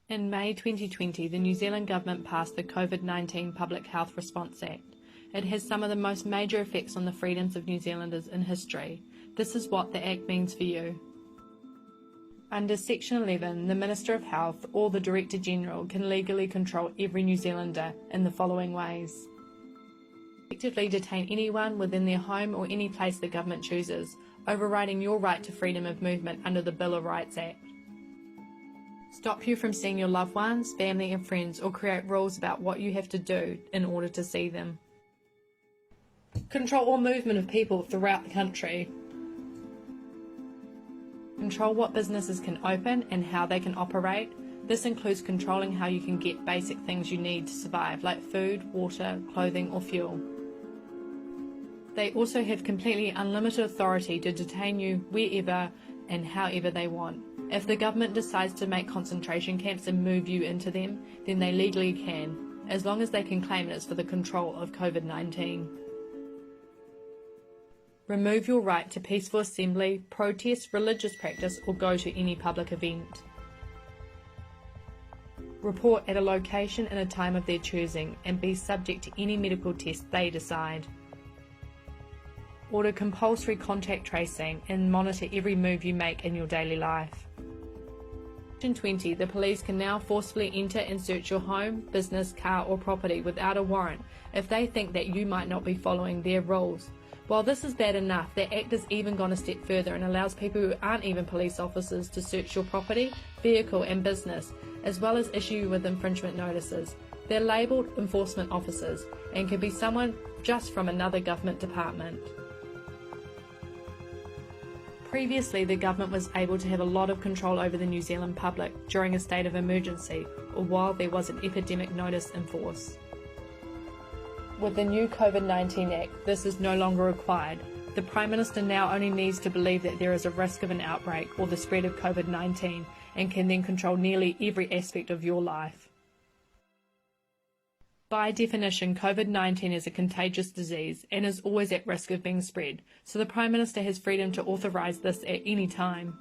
In May 2020, the New Zealand government passed the COVID-19 Public Health Response Act. It has some of the most major effects on the freedoms of New Zealanders in history. This is what the Act means for you. Under Section 11, the Minister of Health or the Director-General can legally control every New Zealander in the following ways. Effectively detain anyone within their home or any place the government chooses, overriding your right to freedom of movement under the Bill of Rights Act. Stop you from seeing your loved ones, family and friends, or create rules about what you have to do in order to see them. Control all movement of people throughout the country. Control what businesses can open and how they can operate. This includes controlling how you can get basic things you need to survive, like food, water, clothing or fuel. They also have completely unlimited authority to detain you wherever and however they want. If the government decides to make concentration camps and move you into them, then they legally can, as long as they can claim it is for the control of COVID-19. Remove your right to peaceful assembly, protest, religious practice, or go to any public event. Report at a location and a time of their choosing, and be subject to any medical test they decide. Order compulsory contact tracing and monitor every move you make in your daily life. Section 20. The police can now forcibly enter and search your home, business, car or property without a warrant if they think that you might not be following their rules. While this is bad enough, the Act has even gone a step further and allows people who aren't even police officers to search your property, vehicle and business, as well as issue you with infringement notices. They're labelled enforcement officers and can be someone just from another government department. Previously, the government was able to have a lot of control over the New Zealand public during a state of emergency or while there was an epidemic notice in force. With the new COVID-19 Act, this is no longer required. The Prime Minister now only needs to believe that there is a risk of an outbreak or the spread of COVID-19 and can then control nearly every aspect of your life. By definition, COVID-19 is a contagious disease and is always at risk of being spread, so the Prime Minister has freedom to authorise this at any time.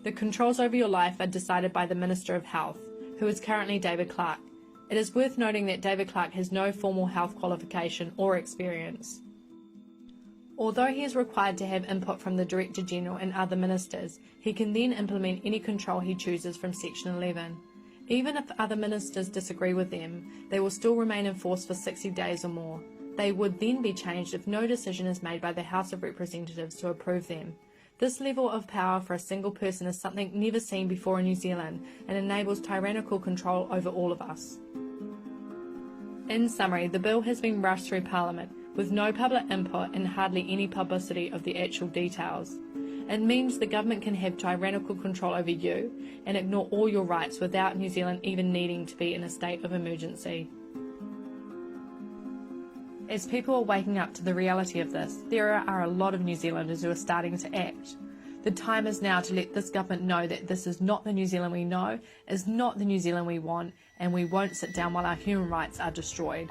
The controls over your life are decided by the Minister of Health, who is currently David Clark. It is worth noting that David Clark has no formal health qualification or experience. Although he is required to have input from the Director-General and other ministers, he can then implement any control he chooses from Section 11. Even if other ministers disagree with them, they will still remain in force for 60 days or more. They would then be changed if no decision is made by the House of Representatives to approve them. This level of power for a single person is something never seen before in New Zealand and enables tyrannical control over all of us. In summary, the bill has been rushed through Parliament with no public input and hardly any publicity of the actual details. It means the government can have tyrannical control over you and ignore all your rights without New Zealand even needing to be in a state of emergency. As people are waking up to the reality of this, there are a lot of New Zealanders who are starting to act. The time is now to let this government know that this is not the New Zealand we know, is not the New Zealand we want, and we won't sit down while our human rights are destroyed.